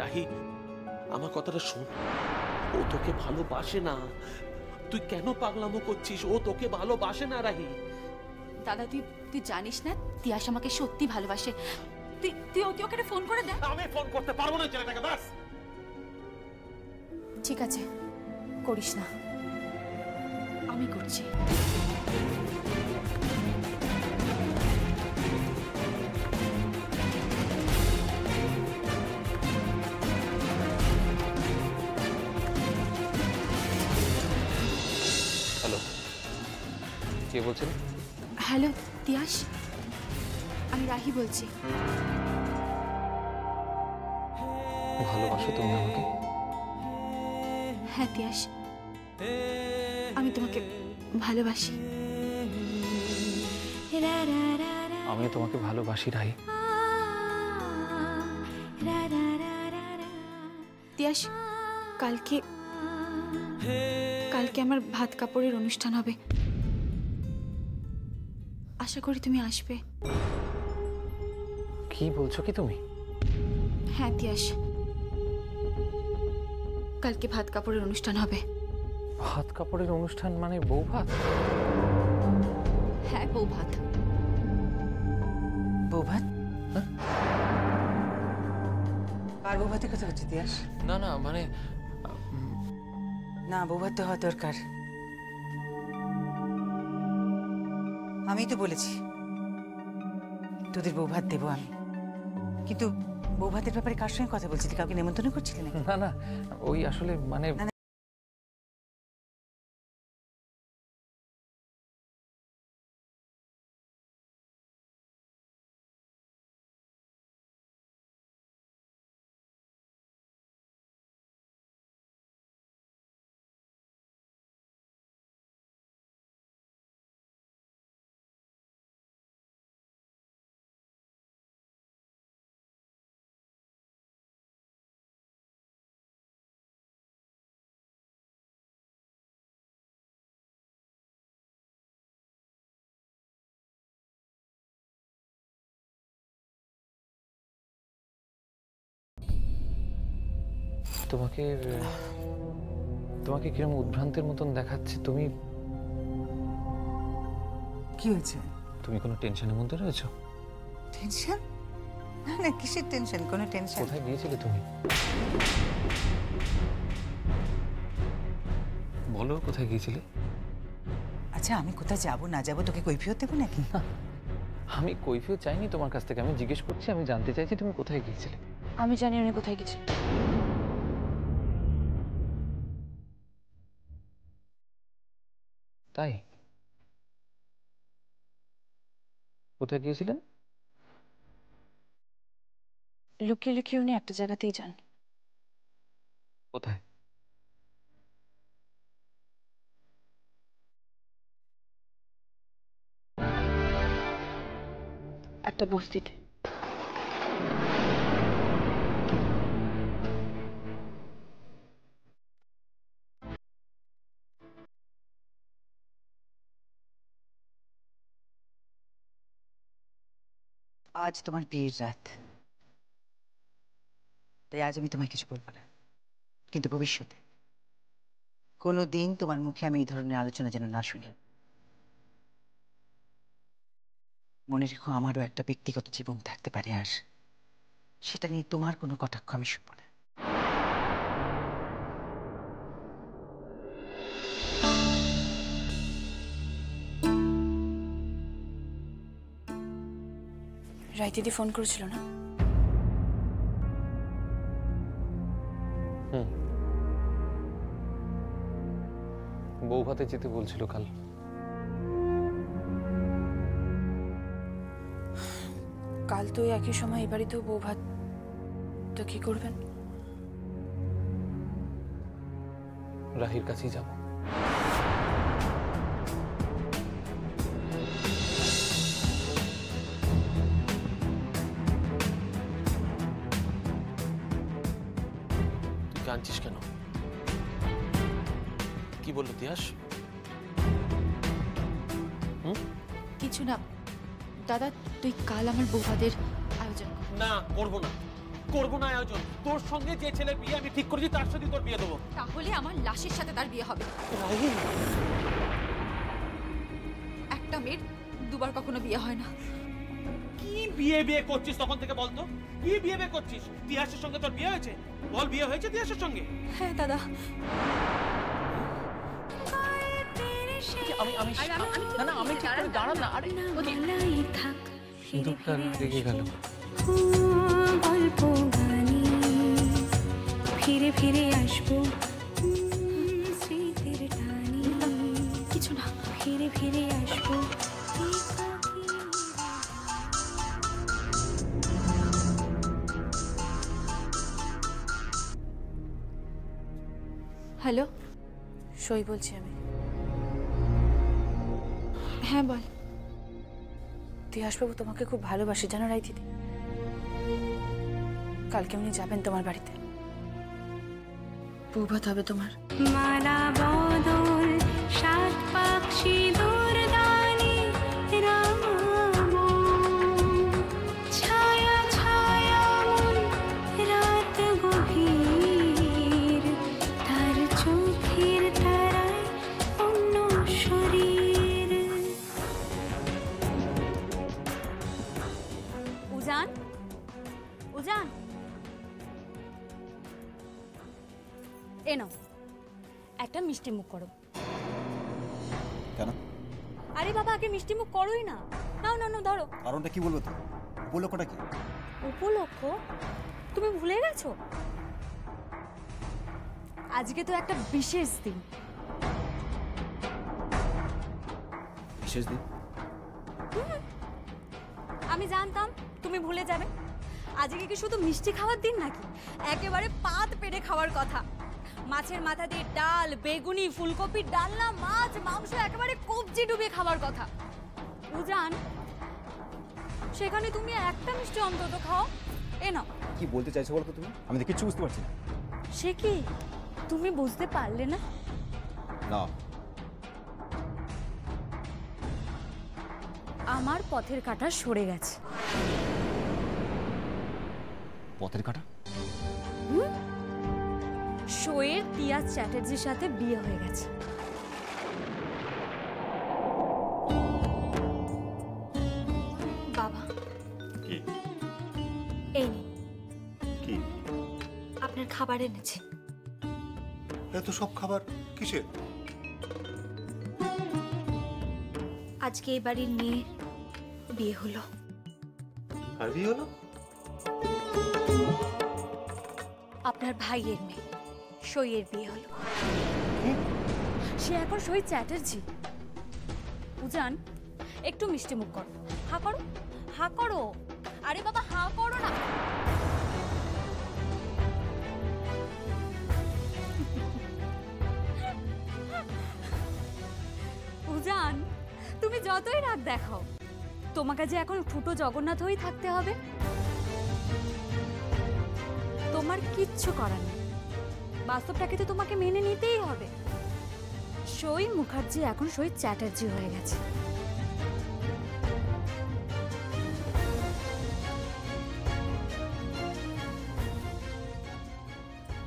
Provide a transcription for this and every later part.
রাহি, আমার কথাটা শোন, ও তোকে ভালোবাসে না। তুই কেন পাগলামো করছিস? ও তোকে ভালোবাসে না রাহি। দাদা তুই জানিস না তিয়াস আমাকে সত্যি ভালোবাসে। তুই ওকে ফোন করে দে। আমি ফোন করতে পারবো না ছেলেটাকে, ব্যাস। ঠিক আছে, করিস না, আমি করছি। হ্যালো, কে বলছেন? হ্যালো তিয়াস, আমি রাহি বলছি। ভালোবাসো তুমি আমাকে? হ্যাঁ তিয়াস, আমি তোমাকে ভালোবাসি। আমি তোমাকে ভালোবাসি রাহি। তিয়াস, কালকে আমার ভাত কাপড়ের অনুষ্ঠান হবে, আশা করি তুমি আসবে। কি বলছো কি তুমি? হ্যাঁ তিয়াস, কালকে ভাত কাপড়ের অনুষ্ঠান হবে। ভাত কাপড়ের অনুষ্ঠান মানে বউ ভাত? হ্যাঁ, বউ ভাত। বউ ভাত? কার বউ ভাতের কথা হচ্ছে তিয়াস? না না, মানে না, বউ ভাত তো হওয়া দরকার। আমি তো বলেছি তোদের বউ ভাত দেবো আমি, কিন্তু বউ ভাতের ব্যাপারে কার সঙ্গে কথা বলছিলি? কাউকে নেমন্তন্ন করছিলি নাকি? না না, ওই আসলে মানে তোমাকে কিরকম উদ্ভ্রান্তের মতন দেখাচ্ছে। তুমি কি হয়েছে? তুমি কোনো টেনশনের মধ্যে রয়েছো? টেনশন? না না, কিসের টেনশন? কোনো টেনশন? কোথায় গিয়েছিলে তুমি? বলো, কোথায় গিয়েছিলে? আচ্ছা, আমি কোথায় যাবো না যাবো তোকে কৈফিয়ত দেবো নাকি? আমি কৈফিয়ত চাইনি তোমার কাছ থেকে, আমি জিজ্ঞেস করছি, আমি জানতে চাইছি তুমি কোথায় গিয়েছিলে। আমি জানি উনি কোথায় গেছে। তাই? কোথায় গিয়েছিলেন? লুকিয়ে লুকিয়ে উনি একটা জায়গাতেই যান। কোথায়? একটা বস্তিতে। আজ তোমার বিয়ের রাত, তাই আজ আমি তোমায় কিছু বলবো না, কিন্তু ভবিষ্যতে কোনো দিন তোমার মুখে আমি এই ধরনের আলোচনা যেন না শুনি। মনে রেখো, আমারও একটা ব্যক্তিগত জীবন থাকতে পারে, আর সেটা নিয়ে তোমার কোনো কটাক্ষ আমি শুনবো না। রাই দিদি ফোন করেছিল না? বউ ভাতে যেতে বলছিল কাল। কাল তো একই সময় এই বাড়িতেও বউ ভাত, তো কি করবেন? রাহির কাছেই যাব। তুই কাঁদছিস কেন? কি বললো তিয়াস? কিছু না দাদা, তুই কাল আমার বউ ভাতের আয়োজন কর। না, করবো না। করবো না আয়োজন। তোর সঙ্গে যে ছেলের বিয়ে আমি ঠিক করেছি তার সাথে তোর বিয়ে দেবো। তাহলে আমার লাশের সাথে তার বিয়ে হবে। রাহিম, একটা মেয়ের দুবার কখনো বিয়ে হয় না। কি বিয়ে বিয়ে করছিস তখন থেকে বলতো? কি বিয়ে বিয়ে করছিস? তিয়াসের সঙ্গে তোর বিয়ে হয়েছে? বল, বিয়ে হয়েছে তিয়াসের সঙ্গে? হ্যাঁ দাদা। আমি ঠিক করে দাঁড়ান না। আরে সিঁদুরটা রেখে গেল। গল্প গানি ফিরে ফিরে আসবো স্মৃতির টানি কিছু না। ফিরে ফিরে আসবো। হ্যালো, সই বলছি আমি। হ্যাঁ বল। তিয়াসবাবু তোমাকে খুব ভালোবাসে জানো রাই দিদি। কালকে উনি যাবেন তোমার বাড়িতে, বৌভাত হবে তোমার। মালা বদল সাত পাখি দূরদানি রামাবো ছায়া ছায়া মন রাত গভীর তার চোখের তারায় অন্য শরীর। উজান, উজান, এনো একটা মিষ্টি মুখ করো। কেন? আরে বাবা, আগে মিষ্টি মুখ করোই না। নাও নাও নাও, ধরো। কারণটা কি বলবো তো? উপলক্ষটা কি? উপলক্ষ? তুমি ভুলে গেছো? আজকে তো একটা বিশেষ দিন। বিশেষ দিন? আমি জানতাম তুমি ভুলে যাবে। আজকে কি শুধু মিষ্টি খাওয়ার দিন নাকি? একেবারে পাত পেড়ে খাওয়ার কথা। মাছের মাথা দিয়ে ডাল, বেগুনি, ফুলকপির ডালনা, মাছ, মাংস একেবারে কবজি ডুবিয়ে খাওয়ার কথা। উজান, সেখানে তুমি একটা মিষ্টি অন্তত খাও। এ নাও। কি বলতে চাইছো বলো তো তুমি? আমি তো কিচ্ছু বুঝতে পারছি না। সে কি, তুমি বুঝতে পারলে না? না। আমার পথের কাঁটা সরে গেছে। পথের কাঁটা? শোয়ের তিয়াস চ্যাটার্জির সাথে বিয়ে হয়ে গেছে। বাবা, কি এই নিন, কি আপনার খাবার এনেছি। এত সব খাবার কিসের? আজকে এই বাড়ির মেয়ে বিয়ে হলো। আর বিয়ে হলো? আপনার ভাইয়ের মেয়ে সইয়ের বিয়ে হলো। সে এখন শহীদ চ্যাটার্জি। উজান, একটু মিষ্টি মুখ করো। হা করো, হা করো। আরে বাবা, হা করো না। উজান, তুমি যতই রাগ দেখাও, তোমাকে যে এখন ফুটো জগন্নাথ হয়েই থাকতে হবে। তোমার কিচ্ছু করার নেই। বাস্তবটাকে তো তোমাকে মেনে নিতেই হবে। সই মুখার্জি এখন শহীদ চ্যাটার্জি হয়ে গেছে।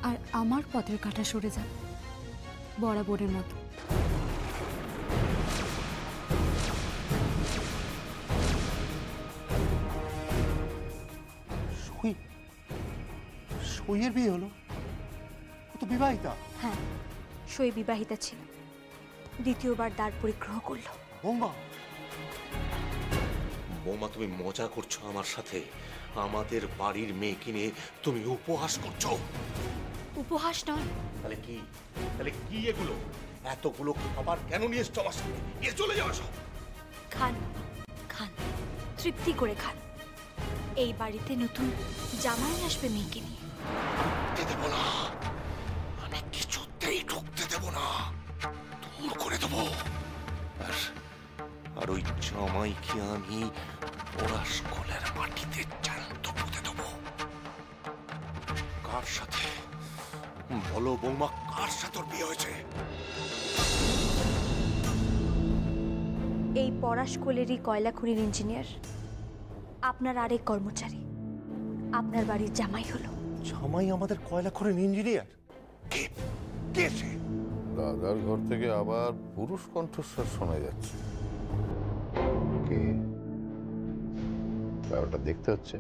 আর আমার পথের কাঁটা সরে যাবে বরাবরের মতো। সইয়ের বিয়ে হলো? ও তো বিবাহিতা। হ্যাঁ, সই বিবাহিতা ছিল, দ্বিতীয়বার দ্বার পরিগ্রহ করলো। বৌমা, বৌমা, তুমি মজা করছো আমার সাথে? আমাদের বাড়ির মেয়ে কিনে তুমি উপহাস করছো। উপহাস নয়। তাহলে কি? তাহলে কি এগুলো? এতগুলো খাবার কেন নিয়ে এসছো আমার সাথে? নিয়ে চলে যাও সব। খান খান, তৃপ্তি করে খান। এই বাড়িতে নতুন জামাই আসবে মেয়েকে নিয়ে। ঢুকতে দেবো না, আমি কিছুতেই ঢুকতে দেবো না, দূর করে দেবো। আর ওই জামাইকে আমি পরাশকলের মাটিতে জ্যান্ত পুঁতে দেবো। কার সাথে বলো বৌমা, কার সাথে ওর বিয়ে হয়েছে? এই পরাশকোলেরই কয়লা খনির ইঞ্জিনিয়ার, আপনার আরেক কর্মচারী আপনার বাড়ির জামাই হলো। জামাই আমাদের কয়লা খনির ইঞ্জিনিয়ার? কে কে সে? দাদার ঘর থেকে আবার পুরুষ কণ্ঠস্বর শোনা যাচ্ছে। কে? ব্যাপারটা দেখতে হচ্ছে।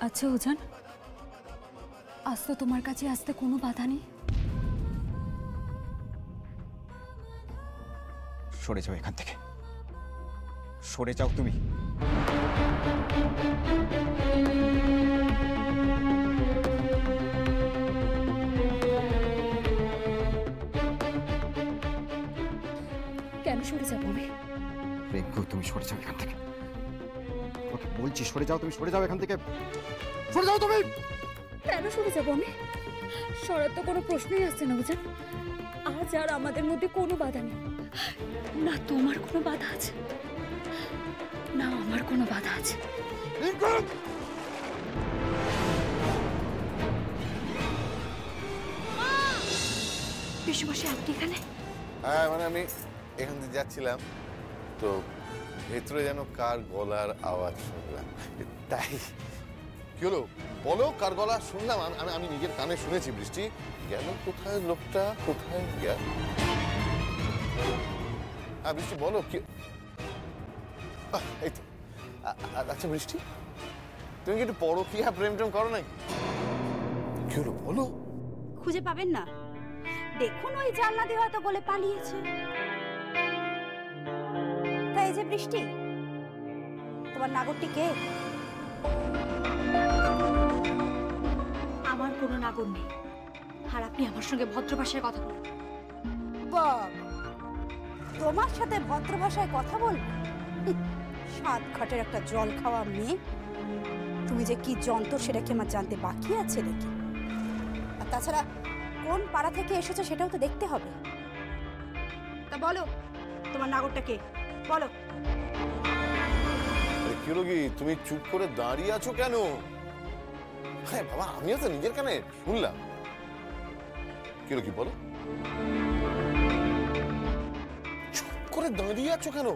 আচ্ছা উজান, আজ তো তোমার কাছে আসতে কোনো বাধা নেই। সরে যাও এখান থেকে, সরে যাও তুমি। কেন সরে যাবো আমি? রেখো, তুমি সরে যাও এখান থেকে। ওকে বলছি সরে যাও, তুমি সরে যাও এখান থেকে, সরে যাও তুমি। কেন সরে যাবো আমি? সরার তো কোনো প্রশ্নই আসছে না উজান। আজ আর আমাদের মধ্যে কোনো বাধা নেই। না তোমার কোনো বাধা আছে, না আমার কোনো বাধা আছে। পিসুমশাই আপনি এখানে? হ্যাঁ, মানে আমি এখান থেকে যাচ্ছিলাম তো ভেতরে যেন কার গলার আওয়াজ শুনলাম, তাই। কি হলো বলো, কার গলা শুনলাম? আমি নিজের কানে শুনেছি। বৃষ্টি গেল কোথায় লোকটা, কোথায় গেল? হ্যাঁ বৃষ্টি বলো কি? এই তো। আচ্ছা বৃষ্টি, তুমি কি একটু পরকীয়া প্রেম টেম করো নাকি? কি হলো বলো? খুঁজে পাবেন না, দেখুন ওই জানলা দিয়ে হয়তো বলে পালিয়েছে। তাই যে বৃষ্টি, তোমার নাগরটি কে? আমার কোনো নাগর নেই, আর আপনি আমার সঙ্গে ভদ্র ভাষায় কথা বলুন। তোমার সাথে ভদ্র ভাষায় কথা বলবো? সাত ঘাটের একটা জল খাওয়া মেয়ে, তুমি যে কি যন্ত্র সেটা কি আমার জানতে বাকি আছে নাকি? আর তাছাড়া কোন পাড়া থেকে এসেছো সেটাও তো দেখতে হবে। তা বলো, তোমার নাগরটা কে? বলো। কি হলো কি, তুমি চুপ করে দাঁড়িয়ে আছো কেন? হ্যাঁ বাবা, আমিও তো নিজের কানে শুনলাম। কি হলো কি বলো? চুপ করে দাঁড়িয়ে আছো কেন?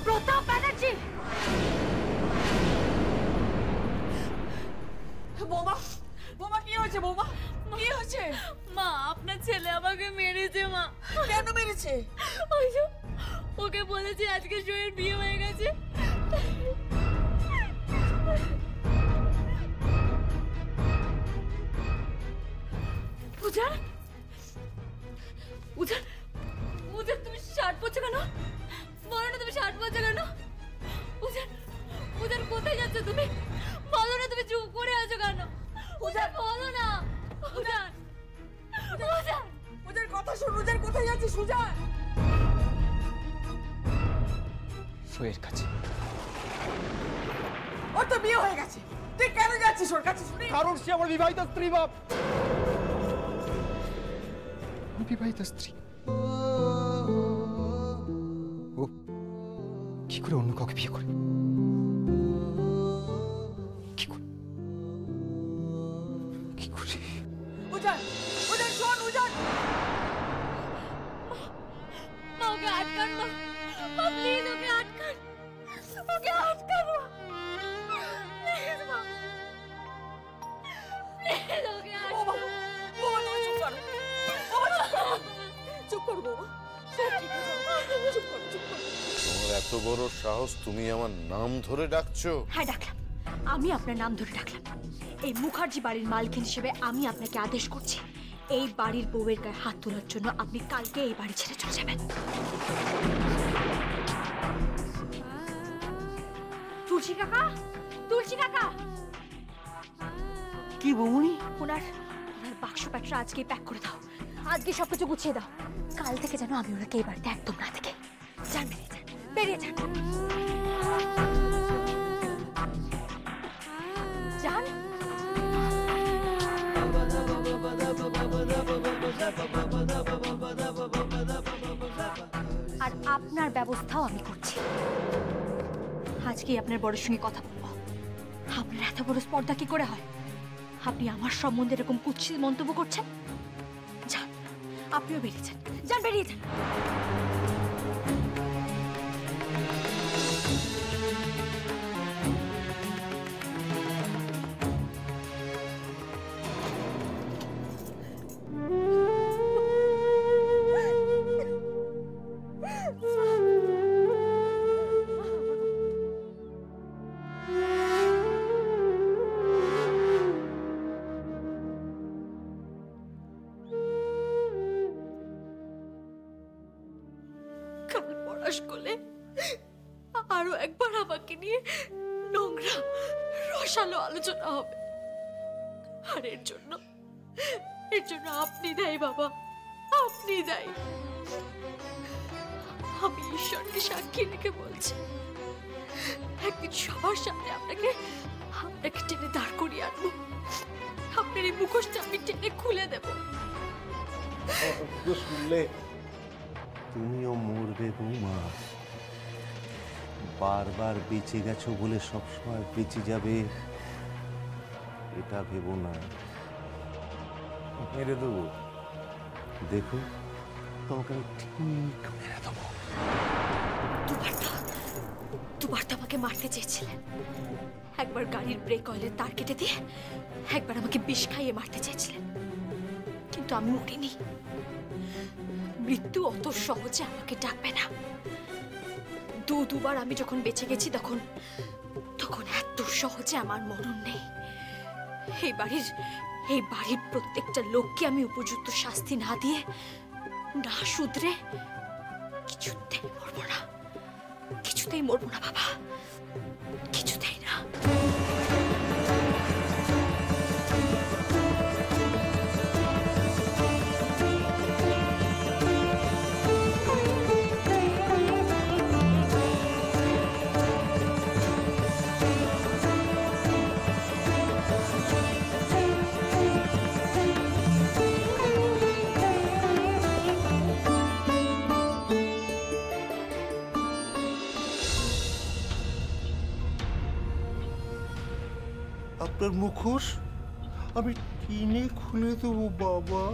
প্রতাপ ব্যানার্জি! বৌমা, বৌমা কি হয়েছে? বৌমা কি হয়েছে? মা, আপনার ছেলে আমাকে মেরেছে। মা, কেন মেরেছে? ওই যে ওকে বলেছে আজকে জয়ের বিয়ে হয়ে গেছে। উজান, উজান, উজান তুমি শার্ট পরছো কেন? বলো না তুমি শার্ট পরছো কেন? উজান, উজান কোথায় যাচ্ছ তুমি? বলো না, তুমি চুপ করে আছো কেন? উজান বলো না। উজান, উজান, ওদের কথা শোন। ওদের কোথায় যাচ্ছিস সুজান? এর কাছে। ওর তো বিয়ে হয়ে গেছে, তুই কেন যাচ্ছিস ওর কাছে শুনি? কারণ সে আমার বিবাহিত স্ত্রী বাপ। বিবাহিত স্ত্রী? ও কি করে অন্য কাউকে বিয়ে করে? উজান, উজান শোন উজান। মা ওকে আটকান না, মা প্লিজ ওকে আটকান, ওকে আটকান মা, প্লিজ মা, প্লিজ ওকে বাবা, আটকান। বাবা তুমি চুপ করো, বাবা চুপ করো, চুপ করো বাবা, সব ঠিক আছে, চুপ করো, চুপ করো। তোমার এত বড় সাহস, তুমি আমার নাম ধরে ডাকছো? হ্যাঁ ডাকলাম, আমি আপনার নাম ধরে ডাকলাম। এই মুখার্জি বাড়ির মালকিন হিসেবে আমি আপনাকে আদেশ করছি, এই বাড়ির বউয়ের গায়ে হাত তোলার জন্য আপনি কালকে এই বাড়ি ছেড়ে চলে যাবেন। তুলসী কাকা, তুলসী কাকা। কি বৌমনি? ওনার বাক্স প্যাকটা আজকে প্যাক করে দাও, আজকে সবকিছু গুছিয়ে দাও, কাল থেকে যেন আমি ওনাকে এই বাড়িতে একদম না দেখে। যান, বেরিয়ে যান, বেরিয়ে যান, যান। আর আপনার ব্যবস্থাও আমি করছি, আজকেই আপনার বড়ের সঙ্গে কথা বলবো। আপনার এত বড় স্পর্ধা কি করে হয়? আপনি আমার সম্বন্ধে এরকম কুৎসিত মন্তব্য করছেন? যান, আপনিও বেরিয়ে যান, যান, বেরিয়ে যান। স্কুলে আরো একবার আমাকে নিয়ে নোংরা রসালো আলোচনা হবে, আর এর জন্য আপনি দায়ী বাবা, আপনি দায়ী। আমি ঈশ্বরকে সাক্ষী রেখে বলছি, একদিন সবার সামনে আপনাকে টেনে দাঁড় করিয়ে আনবো, আপনার এই মুখোশটা আমি টেনে খুলে দেব। শুনলে তুমিও মরবে বৌমা, বারবার বেঁচে গেছো বলে সবসময় বেঁচে যাবে এটা ভেবো না। মেরে দেবো, দেখো তোমাকে আমি ঠিক মেরে দেবো। দুবার তো আমাকে মারতে চেয়েছিলেন, একবার গাড়ির ব্রেক অয়েলের তার কেটে দিয়ে, একবার আমাকে বিষ খাইয়ে মারতে চেয়েছিলেন, কিন্তু আমি মরিনি। মৃত্যু অত সহজে আমাকে ডাকবে না। দুবার আমি যখন বেঁচে গেছি তখন এত সহজে আমার মরণ নেই। এই বাড়ির প্রত্যেকটা লোককে আমি উপযুক্ত শাস্তি না দিয়ে, না শুধরে কিছুতেই মরবো না, কিছুতেই মরবো না বাবা, কিছুতেই না। আপনার মুখোশ আমি টিনে খুলে দেবো বাবা।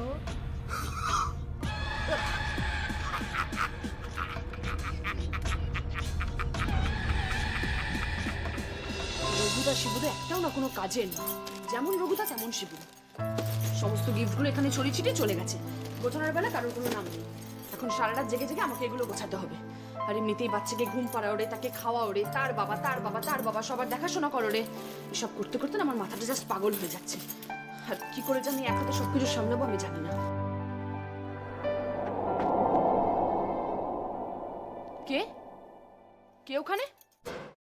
রঘুদা শিবুদা একটাও না কোনো কাজের না, যেমন রঘুদা তেমন শিবু। সমস্ত গিফটগুলো এখানে ছড়িয়ে ছিটিয়ে চলে গেছে, গোছানোর বেলা কারোর কোনো নাম নেই। এখন সারা রাত জেগে জেগে আমাকে এগুলো গোছাতে হবে। আর এমনিতেই বাচ্চাকে ঘুম পাড়া ওরে, তাকে খাওয়া ওরে, তার বাবা সবার দেখাশোনা করো রে। এসব করতে করতে না আমার মাথাটা জাস্ট পাগল হয়ে যাচ্ছে। আর কি করে জানি এক হাতে সবকিছু সামলাবো আমি জানি না।